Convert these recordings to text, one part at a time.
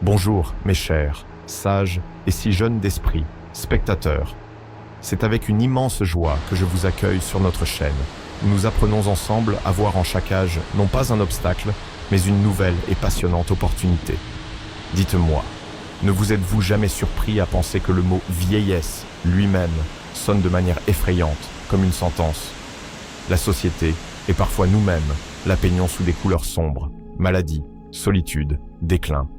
Bonjour, mes chers, sages et si jeunes d'esprit, spectateurs. C'est avec une immense joie que je vous accueille sur notre chaîne, où nous apprenons ensemble à voir en chaque âge non pas un obstacle, mais une nouvelle et passionnante opportunité. Dites-moi, ne vous êtes-vous jamais surpris à penser que le mot « vieillesse » lui-même sonne de manière effrayante, comme une sentence? La société, et parfois nous-mêmes, la peignons sous des couleurs sombres, maladie, solitude, déclin.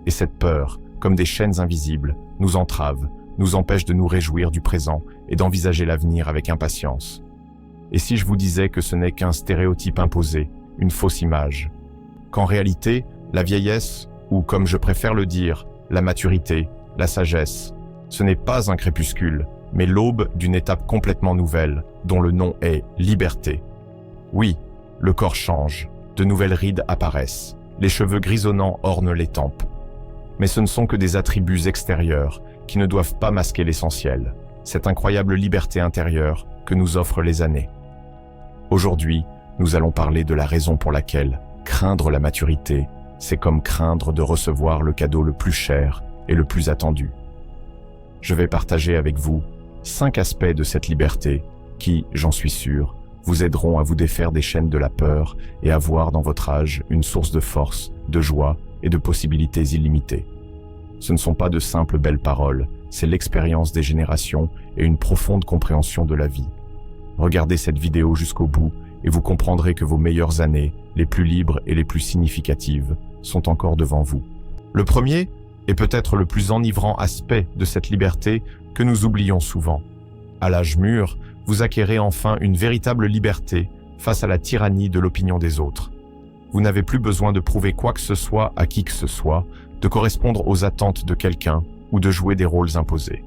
Et cette peur, comme des chaînes invisibles, nous entrave, nous empêche de nous réjouir du présent et d'envisager l'avenir avec impatience. Et si je vous disais que ce n'est qu'un stéréotype imposé, une fausse image, qu'en réalité, la vieillesse, ou comme je préfère le dire, la maturité, la sagesse, ce n'est pas un crépuscule, mais l'aube d'une étape complètement nouvelle, dont le nom est liberté. Oui, le corps change, de nouvelles rides apparaissent, les cheveux grisonnants ornent les tempes. Mais ce ne sont que des attributs extérieurs qui ne doivent pas masquer l'essentiel, cette incroyable liberté intérieure que nous offrent les années. Aujourd'hui, nous allons parler de la raison pour laquelle craindre la maturité, c'est comme craindre de recevoir le cadeau le plus cher et le plus attendu. Je vais partager avec vous 5 aspects de cette liberté qui, j'en suis sûr, vous aideront à vous défaire des chaînes de la peur et à voir dans votre âge une source de force, de joie et de possibilités illimitées. Ce ne sont pas de simples belles paroles, c'est l'expérience des générations et une profonde compréhension de la vie. Regardez cette vidéo jusqu'au bout et vous comprendrez que vos meilleures années, les plus libres et les plus significatives, sont encore devant vous. Le premier, et peut-être le plus enivrant aspect de cette liberté que nous oublions souvent. À l'âge mûr, vous acquérez enfin une véritable liberté face à la tyrannie de l'opinion des autres. Vous n'avez plus besoin de prouver quoi que ce soit à qui que ce soit, de correspondre aux attentes de quelqu'un ou de jouer des rôles imposés.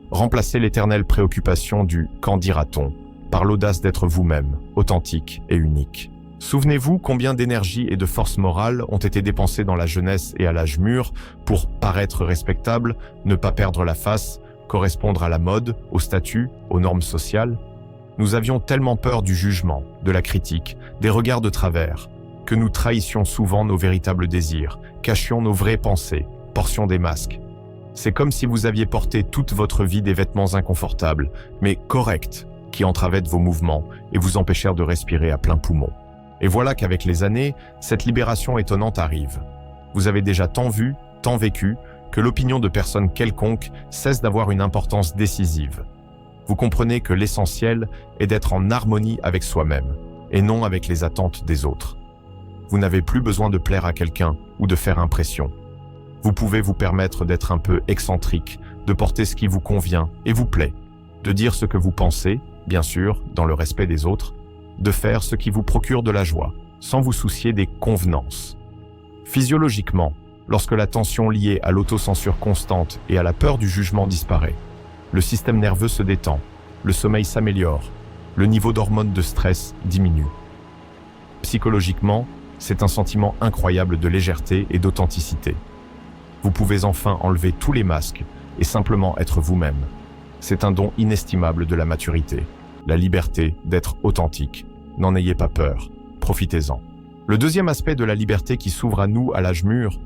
Remplacez l'éternelle préoccupation du « qu'en dira-t-on » par l'audace d'être vous-même, authentique et unique. Souvenez-vous combien d'énergie et de force morale ont été dépensées dans la jeunesse et à l'âge mûr pour paraître respectable, ne pas perdre la face, correspondre à la mode, au statut, aux normes sociales. Nous avions tellement peur du jugement, de la critique, des regards de travers, que nous trahissions souvent nos véritables désirs, cachions nos vraies pensées, portions des masques. C'est comme si vous aviez porté toute votre vie des vêtements inconfortables, mais corrects, qui entravaient vos mouvements et vous empêchèrent de respirer à plein poumon. Et voilà qu'avec les années, cette libération étonnante arrive. Vous avez déjà tant vu, tant vécu, que l'opinion de personne quelconque cesse d'avoir une importance décisive. Vous comprenez que l'essentiel est d'être en harmonie avec soi-même, et non avec les attentes des autres. Vous n'avez plus besoin de plaire à quelqu'un ou de faire impression. Vous pouvez vous permettre d'être un peu excentrique, de porter ce qui vous convient et vous plaît, de dire ce que vous pensez, bien sûr, dans le respect des autres, de faire ce qui vous procure de la joie, sans vous soucier des convenances. Physiologiquement, lorsque la tension liée à l'autocensure constante et à la peur du jugement disparaît, le système nerveux se détend, le sommeil s'améliore, le niveau d'hormones de stress diminue. Psychologiquement, c'est un sentiment incroyable de légèreté et d'authenticité. Vous pouvez enfin enlever tous les masques et simplement être vous-même. C'est un don inestimable de la maturité, la liberté d'être authentique. N'en ayez pas peur, profitez-en. Le deuxième aspect de la liberté qui s'ouvre à nous à l'âge mûr,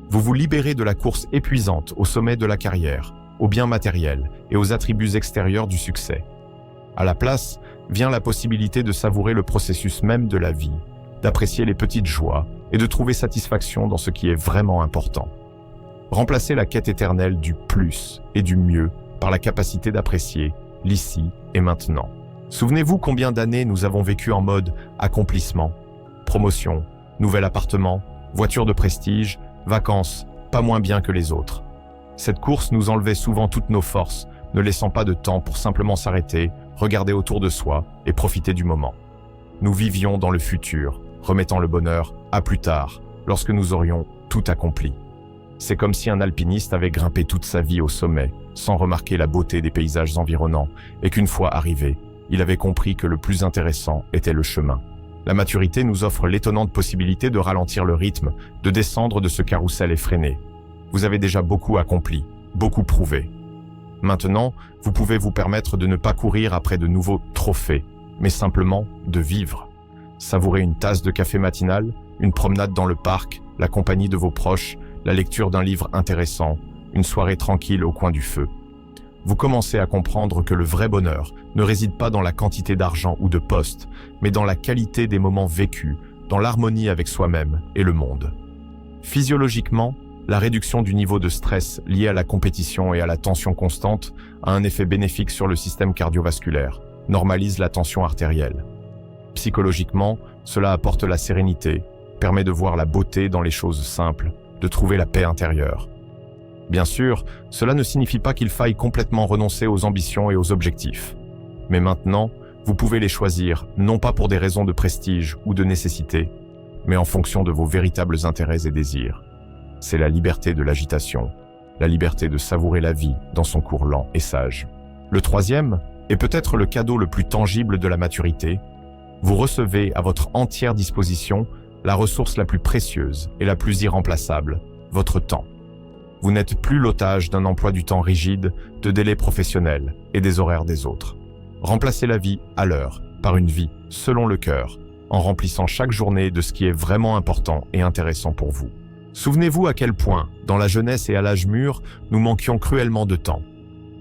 vous vous libérez de la course épuisante au sommet de la carrière, aux biens matériels et aux attributs extérieurs du succès. À la place, vient la possibilité de savourer le processus même de la vie, d'apprécier les petites joies et de trouver satisfaction dans ce qui est vraiment important. Remplacez la quête éternelle du plus et du mieux par la capacité d'apprécier l'ici et maintenant. Souvenez-vous combien d'années nous avons vécu en mode accomplissement, promotion, nouvel appartement, voiture de prestige, vacances, pas moins bien que les autres. Cette course nous enlevait souvent toutes nos forces, ne laissant pas de temps pour simplement s'arrêter, regarder autour de soi et profiter du moment. Nous vivions dans le futur, remettant le bonheur à plus tard, lorsque nous aurions tout accompli. C'est comme si un alpiniste avait grimpé toute sa vie au sommet, sans remarquer la beauté des paysages environnants, et qu'une fois arrivé, il avait compris que le plus intéressant était le chemin. La maturité nous offre l'étonnante possibilité de ralentir le rythme, de descendre de ce carrousel effréné. Vous avez déjà beaucoup accompli, beaucoup prouvé. Maintenant, vous pouvez vous permettre de ne pas courir après de nouveaux trophées, mais simplement de vivre. Savourer une tasse de café matinal, une promenade dans le parc, la compagnie de vos proches, la lecture d'un livre intéressant, une soirée tranquille au coin du feu. Vous commencez à comprendre que le vrai bonheur ne réside pas dans la quantité d'argent ou de postes, mais dans la qualité des moments vécus, dans l'harmonie avec soi-même et le monde. Physiologiquement, la réduction du niveau de stress lié à la compétition et à la tension constante a un effet bénéfique sur le système cardiovasculaire, normalise la tension artérielle. Psychologiquement, cela apporte la sérénité, permet de voir la beauté dans les choses simples, de trouver la paix intérieure. Bien sûr, cela ne signifie pas qu'il faille complètement renoncer aux ambitions et aux objectifs. Mais maintenant, vous pouvez les choisir, non pas pour des raisons de prestige ou de nécessité, mais en fonction de vos véritables intérêts et désirs. C'est la liberté de l'agitation, la liberté de savourer la vie dans son cours lent et sage. Le troisième, et peut-être le cadeau le plus tangible de la maturité, vous recevez à votre entière disposition la ressource la plus précieuse et la plus irremplaçable, votre temps. Vous n'êtes plus l'otage d'un emploi du temps rigide, de délais professionnels et des horaires des autres. Remplacez la vie à l'heure par une vie selon le cœur, en remplissant chaque journée de ce qui est vraiment important et intéressant pour vous. Souvenez-vous à quel point, dans la jeunesse et à l'âge mûr, nous manquions cruellement de temps.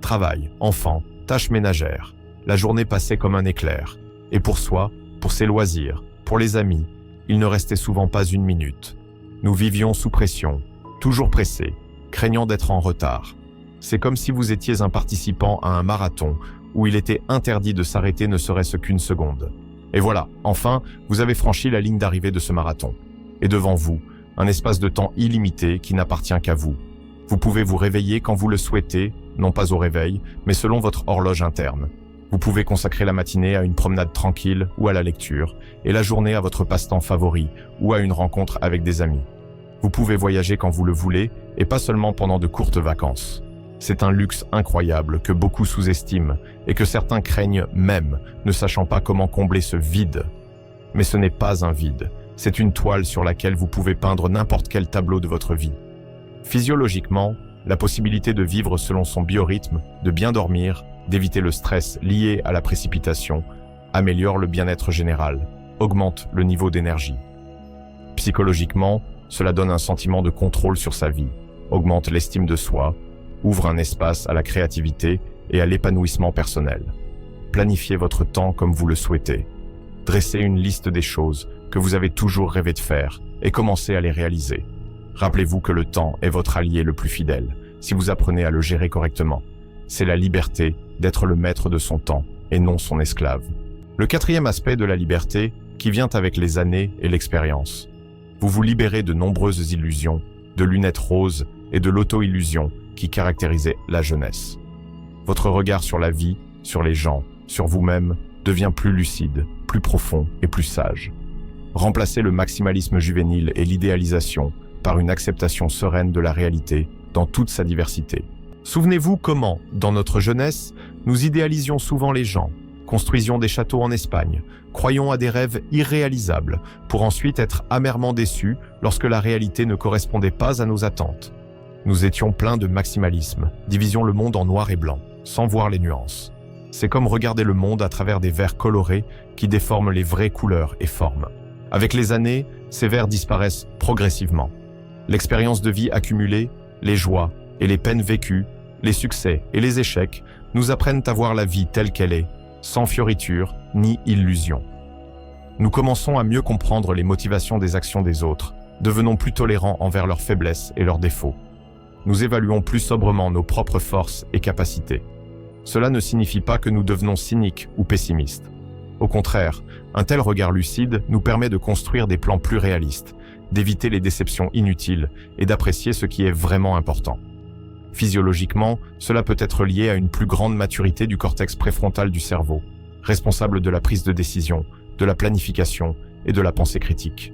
Travail, enfants, tâches ménagères, la journée passait comme un éclair. Et pour soi, pour ses loisirs, pour les amis, il ne restait souvent pas une minute. Nous vivions sous pression, toujours pressés, craignant d'être en retard. C'est comme si vous étiez un participant à un marathon où il était interdit de s'arrêter ne serait-ce qu'une seconde. Et voilà, enfin, vous avez franchi la ligne d'arrivée de ce marathon. Et devant vous, un espace de temps illimité qui n'appartient qu'à vous. Vous pouvez vous réveiller quand vous le souhaitez, non pas au réveil, mais selon votre horloge interne. Vous pouvez consacrer la matinée à une promenade tranquille ou à la lecture, et la journée à votre passe-temps favori ou à une rencontre avec des amis. Vous pouvez voyager quand vous le voulez, et pas seulement pendant de courtes vacances. C'est un luxe incroyable que beaucoup sous-estiment et que certains craignent même, ne sachant pas comment combler ce vide. Mais ce n'est pas un vide, c'est une toile sur laquelle vous pouvez peindre n'importe quel tableau de votre vie. Physiologiquement, la possibilité de vivre selon son biorhythme, de bien dormir, d'éviter le stress lié à la précipitation, améliore le bien-être général, augmente le niveau d'énergie. Psychologiquement, cela donne un sentiment de contrôle sur sa vie, augmente l'estime de soi, ouvre un espace à la créativité et à l'épanouissement personnel. Planifiez votre temps comme vous le souhaitez. Dressez une liste des choses que vous avez toujours rêvé de faire et commencez à les réaliser. Rappelez-vous que le temps est votre allié le plus fidèle, si vous apprenez à le gérer correctement. C'est la liberté d'être le maître de son temps et non son esclave. Le quatrième aspect de la liberté qui vient avec les années et l'expérience. Vous vous libérez de nombreuses illusions, de lunettes roses et de l'auto-illusion qui caractérisait la jeunesse. Votre regard sur la vie, sur les gens, sur vous-même devient plus lucide, plus profond et plus sage. Remplacez le maximalisme juvénile et l'idéalisation par une acceptation sereine de la réalité dans toute sa diversité. Souvenez-vous comment, dans notre jeunesse, nous idéalisions souvent les gens, construisions des châteaux en Espagne, croyions à des rêves irréalisables, pour ensuite être amèrement déçus lorsque la réalité ne correspondait pas à nos attentes. Nous étions pleins de maximalisme, divisions le monde en noir et blanc, sans voir les nuances. C'est comme regarder le monde à travers des verres colorés qui déforment les vraies couleurs et formes. Avec les années, ces verres disparaissent progressivement. L'expérience de vie accumulée, les joies et les peines vécues, les succès et les échecs nous apprennent à voir la vie telle qu'elle est, sans fioritures ni illusions. Nous commençons à mieux comprendre les motivations des actions des autres, devenons plus tolérants envers leurs faiblesses et leurs défauts. Nous évaluons plus sobrement nos propres forces et capacités. Cela ne signifie pas que nous devenons cyniques ou pessimistes. Au contraire, un tel regard lucide nous permet de construire des plans plus réalistes, d'éviter les déceptions inutiles et d'apprécier ce qui est vraiment important. Physiologiquement, cela peut être lié à une plus grande maturité du cortex préfrontal du cerveau, responsable de la prise de décision, de la planification et de la pensée critique.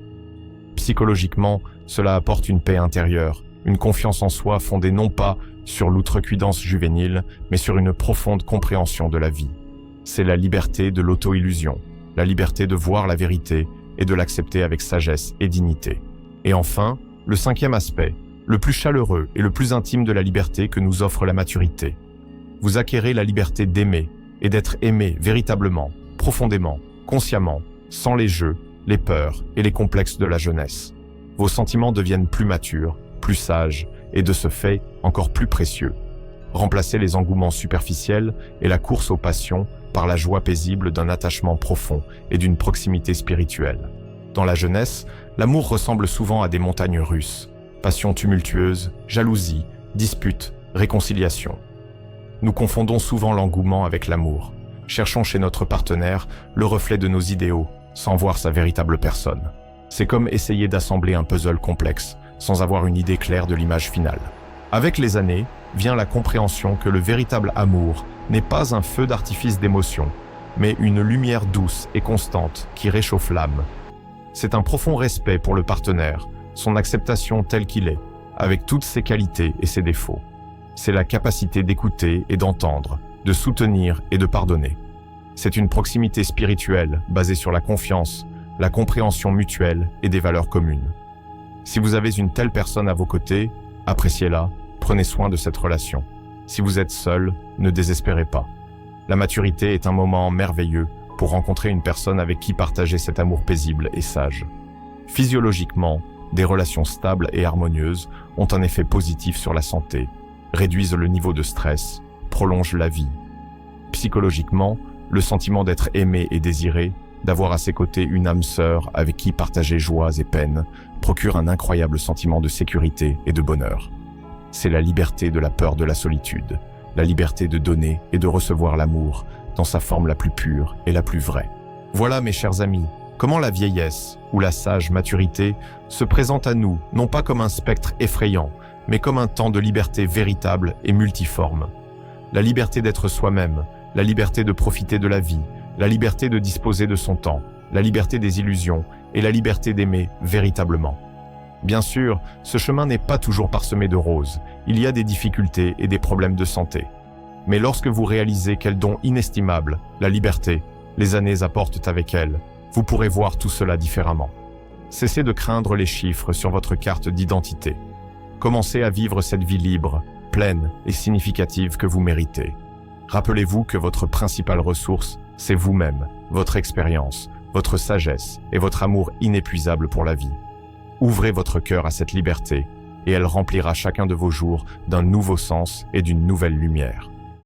Psychologiquement, cela apporte une paix intérieure, une confiance en soi fondée non pas sur l'outrecuidance juvénile, mais sur une profonde compréhension de la vie. C'est la liberté de l'auto-illusion, la liberté de voir la vérité et de l'accepter avec sagesse et dignité. Et enfin, le cinquième aspect, le plus chaleureux et le plus intime de la liberté que nous offre la maturité. Vous acquérez la liberté d'aimer et d'être aimé véritablement, profondément, consciemment, sans les jeux, les peurs et les complexes de la jeunesse. Vos sentiments deviennent plus matures, plus sage et de ce fait encore plus précieux. Remplacez les engouements superficiels et la course aux passions par la joie paisible d'un attachement profond et d'une proximité spirituelle. Dans la jeunesse, l'amour ressemble souvent à des montagnes russes, passion tumultueuse, jalousie, disputes, réconciliation. Nous confondons souvent l'engouement avec l'amour. Cherchons chez notre partenaire le reflet de nos idéaux, sans voir sa véritable personne. C'est comme essayer d'assembler un puzzle complexe, sans avoir une idée claire de l'image finale. Avec les années, vient la compréhension que le véritable amour n'est pas un feu d'artifice d'émotion, mais une lumière douce et constante qui réchauffe l'âme. C'est un profond respect pour le partenaire, son acceptation tel qu'il est, avec toutes ses qualités et ses défauts. C'est la capacité d'écouter et d'entendre, de soutenir et de pardonner. C'est une proximité spirituelle basée sur la confiance, la compréhension mutuelle et des valeurs communes. Si vous avez une telle personne à vos côtés, appréciez-la, prenez soin de cette relation. Si vous êtes seul, ne désespérez pas. La maturité est un moment merveilleux pour rencontrer une personne avec qui partager cet amour paisible et sage. Physiologiquement, des relations stables et harmonieuses ont un effet positif sur la santé, réduisent le niveau de stress, prolongent la vie. Psychologiquement, le sentiment d'être aimé et désiré, d'avoir à ses côtés une âme sœur avec qui partager joies et peines, procure un incroyable sentiment de sécurité et de bonheur. C'est la liberté de la peur de la solitude, la liberté de donner et de recevoir l'amour dans sa forme la plus pure et la plus vraie. Voilà, mes chers amis, comment la vieillesse ou la sage maturité se présente à nous, non pas comme un spectre effrayant, mais comme un temps de liberté véritable et multiforme. La liberté d'être soi-même, la liberté de profiter de la vie, la liberté de disposer de son temps, la liberté des illusions et la liberté d'aimer véritablement. Bien sûr, ce chemin n'est pas toujours parsemé de roses, il y a des difficultés et des problèmes de santé. Mais lorsque vous réalisez quel don inestimable, la liberté, les années apportent avec elle, vous pourrez voir tout cela différemment. Cessez de craindre les chiffres sur votre carte d'identité. Commencez à vivre cette vie libre, pleine et significative que vous méritez. Rappelez-vous que votre principale ressource, c'est vous-même, votre expérience, votre sagesse et votre amour inépuisable pour la vie. Ouvrez votre cœur à cette liberté et elle remplira chacun de vos jours d'un nouveau sens et d'une nouvelle lumière.